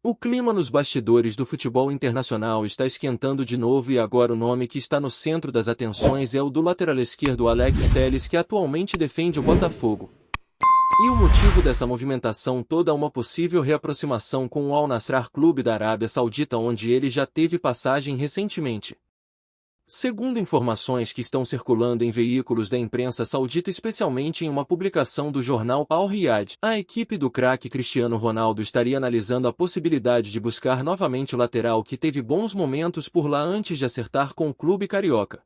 O clima nos bastidores do futebol internacional está esquentando de novo e agora o nome que está no centro das atenções é o do lateral esquerdo Alex Telles, que atualmente defende o Botafogo. E o motivo dessa movimentação toda é uma possível reaproximação com o Al Nassr Clube da Arábia Saudita, onde ele já teve passagem recentemente. Segundo informações que estão circulando em veículos da imprensa saudita, especialmente em uma publicação do jornal Al Riyadh, a equipe do craque Cristiano Ronaldo estaria analisando a possibilidade de buscar novamente o lateral que teve bons momentos por lá antes de acertar com o clube carioca.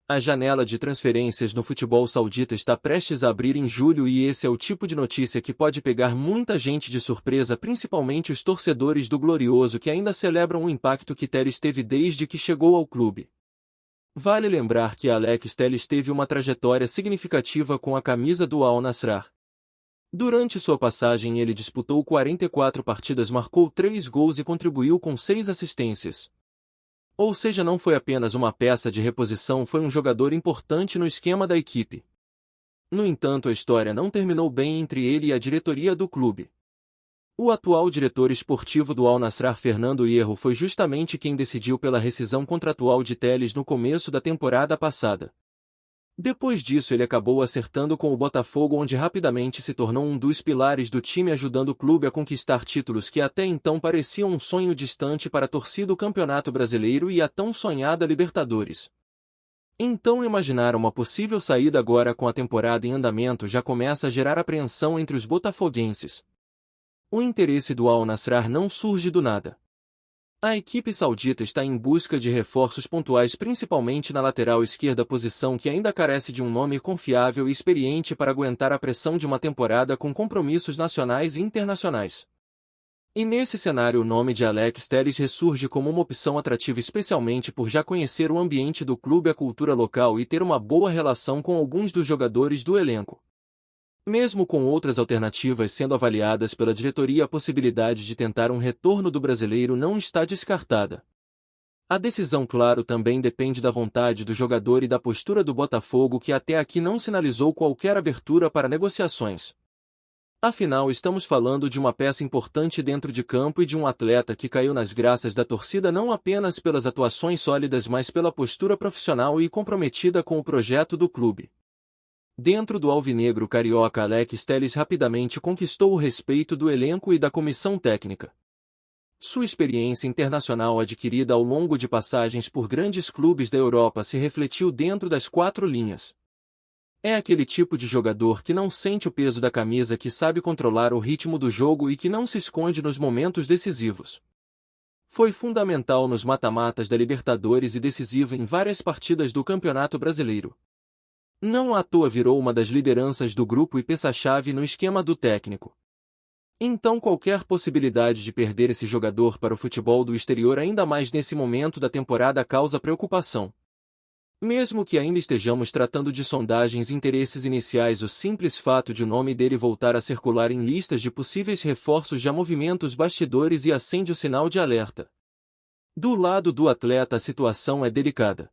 A janela de transferências no futebol saudita está prestes a abrir em julho e esse é o tipo de notícia que pode pegar muita gente de surpresa, principalmente os torcedores do Glorioso, que ainda celebram o impacto que Telles teve desde que chegou ao clube. Vale lembrar que Alex Telles teve uma trajetória significativa com a camisa do Al Nassr. Durante sua passagem ele disputou 44 partidas, marcou 3 gols e contribuiu com 6 assistências. Ou seja, não foi apenas uma peça de reposição, foi um jogador importante no esquema da equipe. No entanto, a história não terminou bem entre ele e a diretoria do clube. O atual diretor esportivo do Al Nassr, Fernando Hierro, foi justamente quem decidiu pela rescisão contratual de Telles no começo da temporada passada. Depois disso ele acabou acertando com o Botafogo, onde rapidamente se tornou um dos pilares do time, ajudando o clube a conquistar títulos que até então pareciam um sonho distante para a torcida do Campeonato Brasileiro e a tão sonhada Libertadores. Então imaginar uma possível saída agora com a temporada em andamento já começa a gerar apreensão entre os botafoguenses. O interesse do Al Nassr não surge do nada. A equipe saudita está em busca de reforços pontuais, principalmente na lateral esquerda, posição que ainda carece de um nome confiável e experiente para aguentar a pressão de uma temporada com compromissos nacionais e internacionais. E nesse cenário o nome de Alex Telles ressurge como uma opção atrativa, especialmente por já conhecer o ambiente do clube, a cultura local e ter uma boa relação com alguns dos jogadores do elenco. Mesmo com outras alternativas sendo avaliadas pela diretoria, a possibilidade de tentar um retorno do brasileiro não está descartada. A decisão, claro, também depende da vontade do jogador e da postura do Botafogo, que até aqui não sinalizou qualquer abertura para negociações. Afinal, estamos falando de uma peça importante dentro de campo e de um atleta que caiu nas graças da torcida não apenas pelas atuações sólidas, mas pela postura profissional e comprometida com o projeto do clube. Dentro do alvinegro carioca, Alex Telles rapidamente conquistou o respeito do elenco e da comissão técnica. Sua experiência internacional, adquirida ao longo de passagens por grandes clubes da Europa, se refletiu dentro das 4 linhas. É aquele tipo de jogador que não sente o peso da camisa, que sabe controlar o ritmo do jogo e que não se esconde nos momentos decisivos. Foi fundamental nos mata-matas da Libertadores e decisivo em várias partidas do Campeonato Brasileiro. Não à toa virou uma das lideranças do grupo e peça-chave no esquema do técnico. Então qualquer possibilidade de perder esse jogador para o futebol do exterior, ainda mais nesse momento da temporada, causa preocupação. Mesmo que ainda estejamos tratando de sondagens e interesses iniciais, o simples fato de o nome dele voltar a circular em listas de possíveis reforços já movimenta os bastidores e acende o sinal de alerta. Do lado do atleta, a situação é delicada.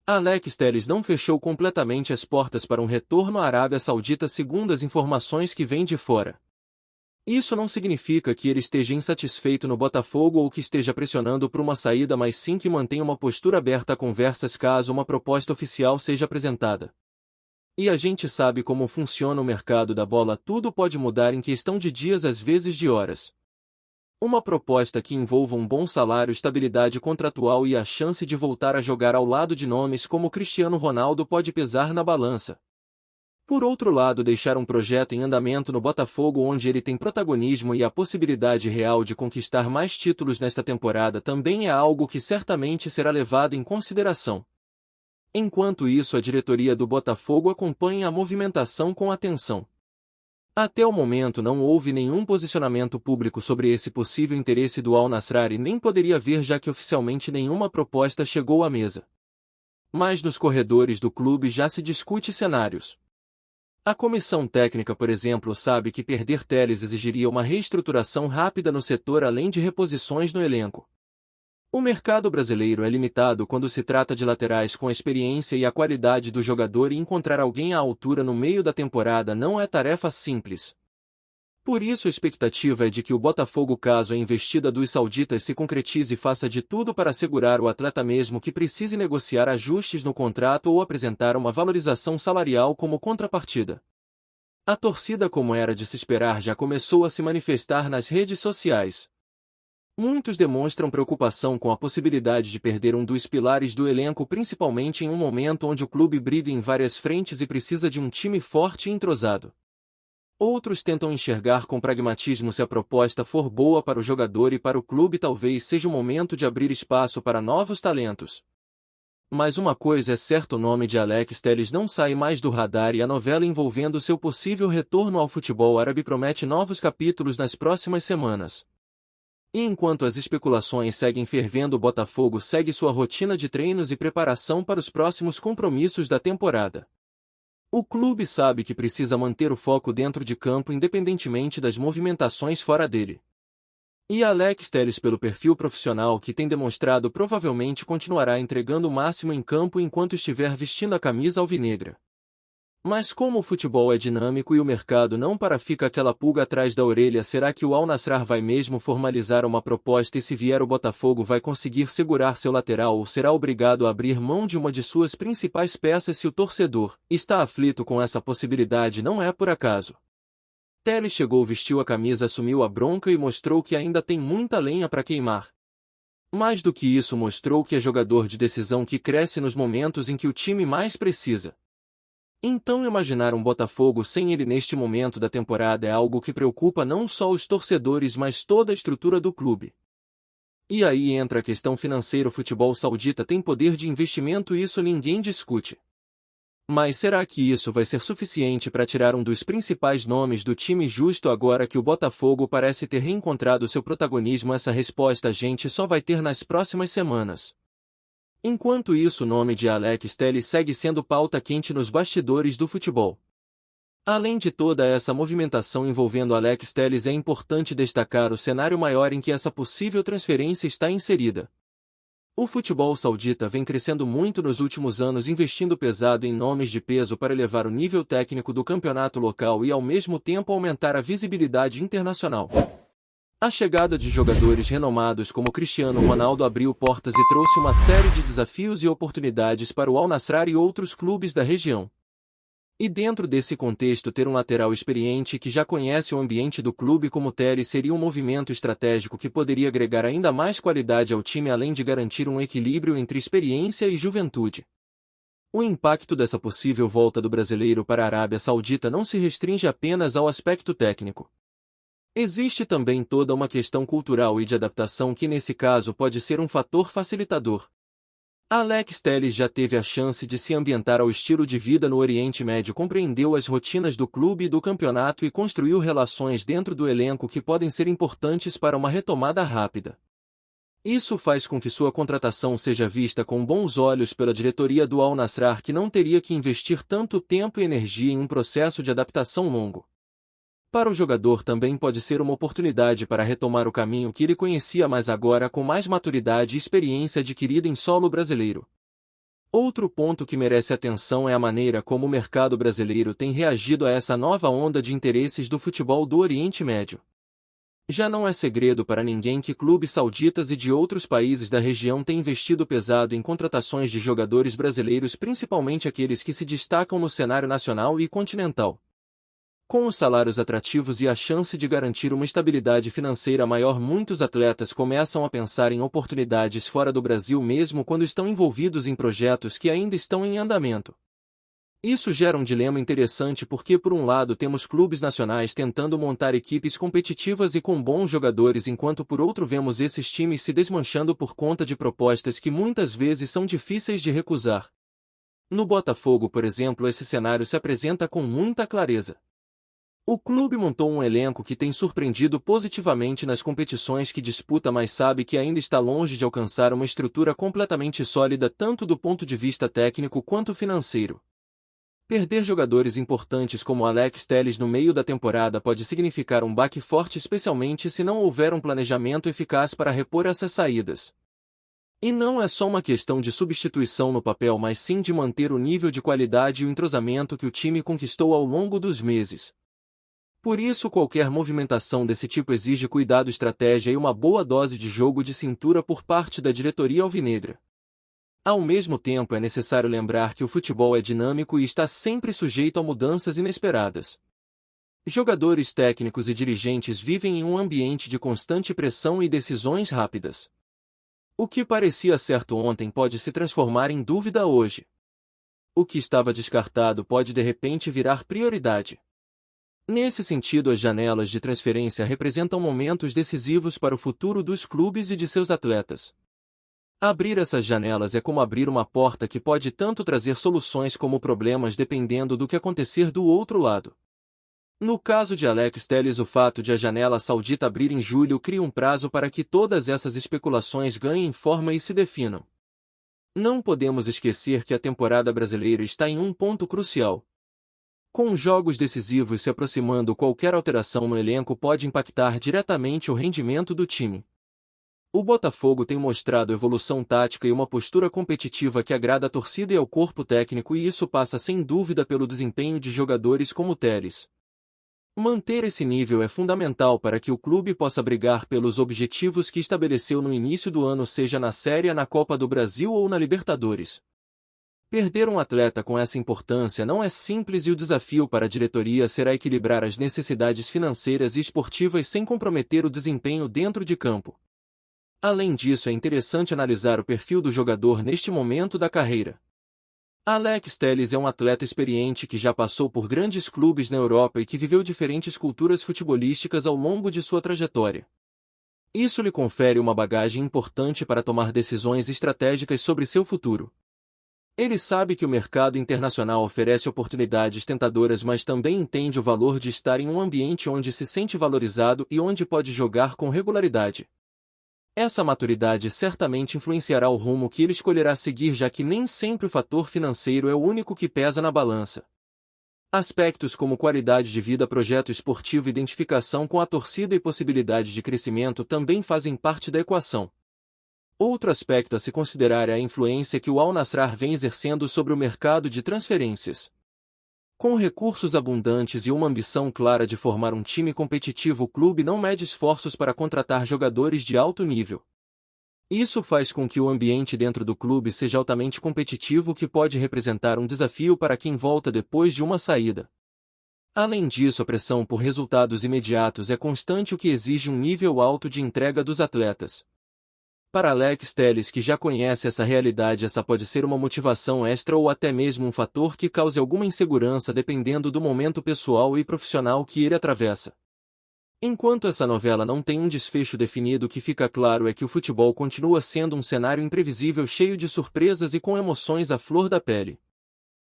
Alex Telles não fechou completamente as portas para um retorno à Arábia Saudita, segundo as informações que vêm de fora. Isso não significa que ele esteja insatisfeito no Botafogo ou que esteja pressionando por uma saída, mas sim que mantenha uma postura aberta a conversas caso uma proposta oficial seja apresentada. E a gente sabe como funciona o mercado da bola, tudo pode mudar em questão de dias, às vezes de horas. Uma proposta que envolva um bom salário, estabilidade contratual e a chance de voltar a jogar ao lado de nomes como Cristiano Ronaldo pode pesar na balança. Por outro lado, deixar um projeto em andamento no Botafogo, onde ele tem protagonismo e a possibilidade real de conquistar mais títulos nesta temporada, também é algo que certamente será levado em consideração. Enquanto isso, a diretoria do Botafogo acompanha a movimentação com atenção. Até o momento não houve nenhum posicionamento público sobre esse possível interesse do Al Nassr e nem poderia haver, já que oficialmente nenhuma proposta chegou à mesa. Mas nos corredores do clube já se discute cenários. A comissão técnica, por exemplo, sabe que perder Telles exigiria uma reestruturação rápida no setor, além de reposições no elenco. O mercado brasileiro é limitado quando se trata de laterais, com a experiência e a qualidade do jogador, e encontrar alguém à altura no meio da temporada não é tarefa simples. Por isso a expectativa é de que o Botafogo, caso a investida dos sauditas se concretize, faça de tudo para assegurar o atleta mesmo que precise negociar ajustes no contrato ou apresentar uma valorização salarial como contrapartida. A torcida, como era de se esperar, já começou a se manifestar nas redes sociais. Muitos demonstram preocupação com a possibilidade de perder um dos pilares do elenco, principalmente em um momento onde o clube briga em várias frentes e precisa de um time forte e entrosado. Outros tentam enxergar com pragmatismo: se a proposta for boa para o jogador e para o clube, talvez seja o momento de abrir espaço para novos talentos. Mas uma coisa é certa: o nome de Alex Telles não sai mais do radar e a novela envolvendo seu possível retorno ao futebol árabe promete novos capítulos nas próximas semanas. E enquanto as especulações seguem fervendo, o Botafogo segue sua rotina de treinos e preparação para os próximos compromissos da temporada. O clube sabe que precisa manter o foco dentro de campo independentemente das movimentações fora dele. E Alex Telles, pelo perfil profissional que tem demonstrado, provavelmente continuará entregando o máximo em campo enquanto estiver vestindo a camisa alvinegra. Mas como o futebol é dinâmico e o mercado não para, fica aquela pulga atrás da orelha: será que o Al Nassr vai mesmo formalizar uma proposta, e se vier, o Botafogo vai conseguir segurar seu lateral ou será obrigado a abrir mão de uma de suas principais peças? Se o torcedor está aflito com essa possibilidade, não é por acaso. Telles chegou, vestiu a camisa, assumiu a bronca e mostrou que ainda tem muita lenha para queimar. Mais do que isso, mostrou que é jogador de decisão que cresce nos momentos em que o time mais precisa. Então, imaginar um Botafogo sem ele neste momento da temporada é algo que preocupa não só os torcedores, mas toda a estrutura do clube. E aí entra a questão financeira: o futebol saudita tem poder de investimento e isso ninguém discute. Mas será que isso vai ser suficiente para tirar um dos principais nomes do time justo agora que o Botafogo parece ter reencontrado seu protagonismo? Essa resposta a gente só vai ter nas próximas semanas. Enquanto isso, o nome de Alex Telles segue sendo pauta quente nos bastidores do futebol. Além de toda essa movimentação envolvendo Alex Telles, é importante destacar o cenário maior em que essa possível transferência está inserida. O futebol saudita vem crescendo muito nos últimos anos, investindo pesado em nomes de peso para elevar o nível técnico do campeonato local e ao mesmo tempo aumentar a visibilidade internacional. A chegada de jogadores renomados como Cristiano Ronaldo abriu portas e trouxe uma série de desafios e oportunidades para o Al Nassr e outros clubes da região. E dentro desse contexto, ter um lateral experiente que já conhece o ambiente do clube como Telles seria um movimento estratégico que poderia agregar ainda mais qualidade ao time, além de garantir um equilíbrio entre experiência e juventude. O impacto dessa possível volta do brasileiro para a Arábia Saudita não se restringe apenas ao aspecto técnico. Existe também toda uma questão cultural e de adaptação que, nesse caso, pode ser um fator facilitador. Alex Telles já teve a chance de se ambientar ao estilo de vida no Oriente Médio, compreendeu as rotinas do clube e do campeonato e construiu relações dentro do elenco que podem ser importantes para uma retomada rápida. Isso faz com que sua contratação seja vista com bons olhos pela diretoria do Al Nassr, que não teria que investir tanto tempo e energia em um processo de adaptação longo. Para o jogador também pode ser uma oportunidade para retomar o caminho que ele conhecia, mas agora com mais maturidade e experiência adquirida em solo brasileiro. Outro ponto que merece atenção é a maneira como o mercado brasileiro tem reagido a essa nova onda de interesses do futebol do Oriente Médio. Já não é segredo para ninguém que clubes sauditas e de outros países da região têm investido pesado em contratações de jogadores brasileiros, principalmente aqueles que se destacam no cenário nacional e continental. Com os salários atrativos e a chance de garantir uma estabilidade financeira maior, muitos atletas começam a pensar em oportunidades fora do Brasil, mesmo quando estão envolvidos em projetos que ainda estão em andamento. Isso gera um dilema interessante porque, por um lado, temos clubes nacionais tentando montar equipes competitivas e com bons jogadores, enquanto por outro vemos esses times se desmanchando por conta de propostas que muitas vezes são difíceis de recusar. No Botafogo, por exemplo, esse cenário se apresenta com muita clareza. O clube montou um elenco que tem surpreendido positivamente nas competições que disputa, mas sabe que ainda está longe de alcançar uma estrutura completamente sólida tanto do ponto de vista técnico quanto financeiro. Perder jogadores importantes como Alex Telles no meio da temporada pode significar um baque forte, especialmente se não houver um planejamento eficaz para repor essas saídas. E não é só uma questão de substituição no papel, mas sim de manter o nível de qualidade e o entrosamento que o time conquistou ao longo dos meses. Por isso, qualquer movimentação desse tipo exige cuidado, estratégia e uma boa dose de jogo de cintura por parte da diretoria alvinegra. Ao mesmo tempo, é necessário lembrar que o futebol é dinâmico e está sempre sujeito a mudanças inesperadas. Jogadores, técnicos e dirigentes vivem em um ambiente de constante pressão e decisões rápidas. O que parecia certo ontem pode se transformar em dúvida hoje. O que estava descartado pode de repente virar prioridade. Nesse sentido, as janelas de transferência representam momentos decisivos para o futuro dos clubes e de seus atletas. Abrir essas janelas é como abrir uma porta que pode tanto trazer soluções como problemas dependendo do que acontecer do outro lado. No caso de Alex Telles, o fato de a janela saudita abrir em julho cria um prazo para que todas essas especulações ganhem forma e se definam. Não podemos esquecer que a temporada brasileira está em um ponto crucial. Com jogos decisivos se aproximando, qualquer alteração no elenco pode impactar diretamente o rendimento do time. O Botafogo tem mostrado evolução tática e uma postura competitiva que agrada a torcida e ao corpo técnico, e isso passa sem dúvida pelo desempenho de jogadores como Telles. Manter esse nível é fundamental para que o clube possa brigar pelos objetivos que estabeleceu no início do ano, seja na Série A, na Copa do Brasil ou na Libertadores. Perder um atleta com essa importância não é simples, e o desafio para a diretoria será equilibrar as necessidades financeiras e esportivas sem comprometer o desempenho dentro de campo. Além disso, é interessante analisar o perfil do jogador neste momento da carreira. Alex Telles é um atleta experiente que já passou por grandes clubes na Europa e que viveu diferentes culturas futebolísticas ao longo de sua trajetória. Isso lhe confere uma bagagem importante para tomar decisões estratégicas sobre seu futuro. Ele sabe que o mercado internacional oferece oportunidades tentadoras, mas também entende o valor de estar em um ambiente onde se sente valorizado e onde pode jogar com regularidade. Essa maturidade certamente influenciará o rumo que ele escolherá seguir, já que nem sempre o fator financeiro é o único que pesa na balança. Aspectos como qualidade de vida, projeto esportivo, identificação com a torcida e possibilidade de crescimento também fazem parte da equação. Outro aspecto a se considerar é a influência que o Al Nassr vem exercendo sobre o mercado de transferências. Com recursos abundantes e uma ambição clara de formar um time competitivo, o clube não mede esforços para contratar jogadores de alto nível. Isso faz com que o ambiente dentro do clube seja altamente competitivo, o que pode representar um desafio para quem volta depois de uma saída. Além disso, a pressão por resultados imediatos é constante, o que exige um nível alto de entrega dos atletas. Para Alex Telles, que já conhece essa realidade, essa pode ser uma motivação extra ou até mesmo um fator que cause alguma insegurança, dependendo do momento pessoal e profissional que ele atravessa. Enquanto essa novela não tem um desfecho definido, o que fica claro é que o futebol continua sendo um cenário imprevisível, cheio de surpresas e com emoções à flor da pele.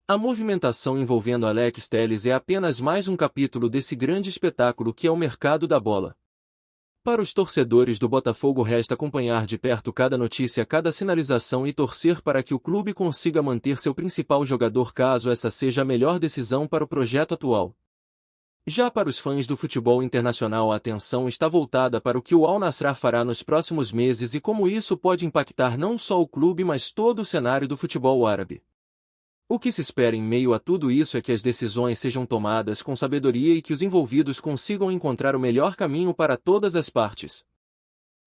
A movimentação envolvendo Alex Telles é apenas mais um capítulo desse grande espetáculo que é o mercado da bola. Para os torcedores do Botafogo, resta acompanhar de perto cada notícia, cada sinalização e torcer para que o clube consiga manter seu principal jogador, caso essa seja a melhor decisão para o projeto atual. Já para os fãs do futebol internacional, a atenção está voltada para o que o Al Nassr fará nos próximos meses e como isso pode impactar não só o clube, mas todo o cenário do futebol árabe. O que se espera em meio a tudo isso é que as decisões sejam tomadas com sabedoria e que os envolvidos consigam encontrar o melhor caminho para todas as partes.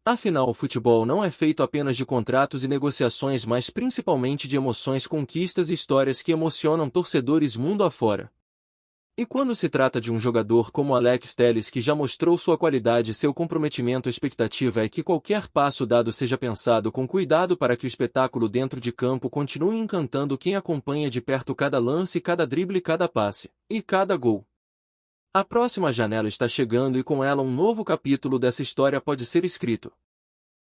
Afinal, o futebol não é feito apenas de contratos e negociações, mas principalmente de emoções, conquistas e histórias que emocionam torcedores mundo afora. E quando se trata de um jogador como Alex Telles, que já mostrou sua qualidade e seu comprometimento, a expectativa é que qualquer passo dado seja pensado com cuidado para que o espetáculo dentro de campo continue encantando quem acompanha de perto cada lance, cada drible, cada passe e cada gol. A próxima janela está chegando e com ela um novo capítulo dessa história pode ser escrito.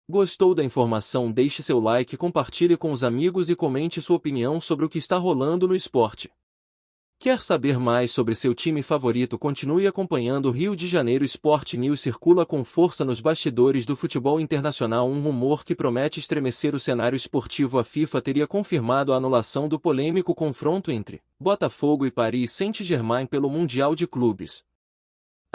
Gostou da informação? Deixe seu like, compartilhe com os amigos e comente sua opinião sobre o que está rolando no esporte. Quer saber mais sobre seu time favorito? Continue acompanhando o Rio de Janeiro Sport News. Circula com força nos bastidores do futebol internacional um rumor que promete estremecer o cenário esportivo. A FIFA teria confirmado a anulação do polêmico confronto entre Botafogo e Paris Saint-Germain pelo Mundial de Clubes.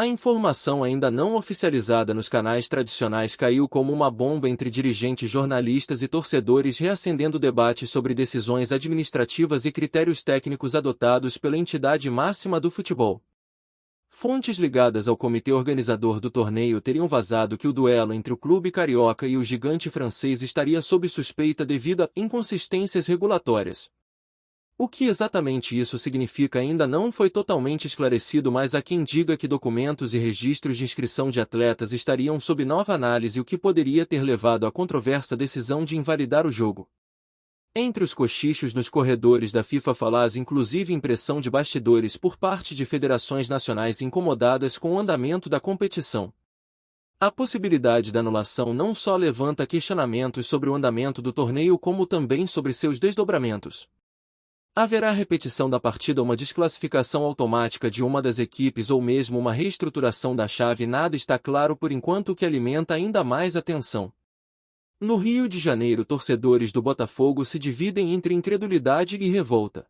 A informação, ainda não oficializada nos canais tradicionais, caiu como uma bomba entre dirigentes, jornalistas e torcedores, reacendendo debates sobre decisões administrativas e critérios técnicos adotados pela entidade máxima do futebol. Fontes ligadas ao comitê organizador do torneio teriam vazado que o duelo entre o clube carioca e o gigante francês estaria sob suspeita devido a inconsistências regulatórias. O que exatamente isso significa ainda não foi totalmente esclarecido, mas há quem diga que documentos e registros de inscrição de atletas estariam sob nova análise, o que poderia ter levado à controversa decisão de invalidar o jogo. Entre os cochichos nos corredores da FIFA fala-se inclusive impressão de bastidores por parte de federações nacionais incomodadas com o andamento da competição. A possibilidade da anulação não só levanta questionamentos sobre o andamento do torneio, como também sobre seus desdobramentos. Haverá repetição da partida, uma desclassificação automática de uma das equipes ou mesmo uma reestruturação da chave? Nada está claro por enquanto, o que alimenta ainda mais a tensão. No Rio de Janeiro, torcedores do Botafogo se dividem entre incredulidade e revolta.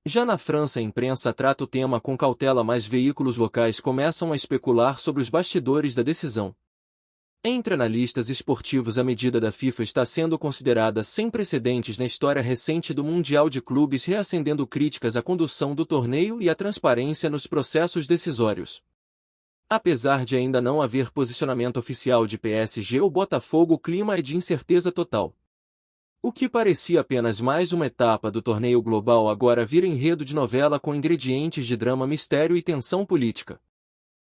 Já na França, a imprensa trata o tema com cautela, mas veículos locais começam a especular sobre os bastidores da decisão. Entre analistas esportivos, a medida da FIFA está sendo considerada sem precedentes na história recente do Mundial de Clubes, reacendendo críticas à condução do torneio e à transparência nos processos decisórios. Apesar de ainda não haver posicionamento oficial de PSG ou Botafogo, o clima é de incerteza total. O que parecia apenas mais uma etapa do torneio global agora vira enredo de novela com ingredientes de drama, mistério e tensão política.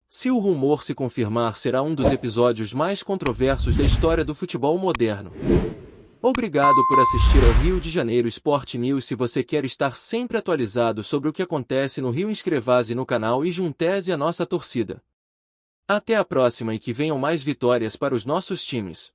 Se o rumor se confirmar, será um dos episódios mais controversos da história do futebol moderno. Obrigado por assistir ao Rio de Janeiro Sport News. Se você quer estar sempre atualizado sobre o que acontece no Rio, inscreva-se no canal e junte-se à nossa torcida. Até a próxima e que venham mais vitórias para os nossos times.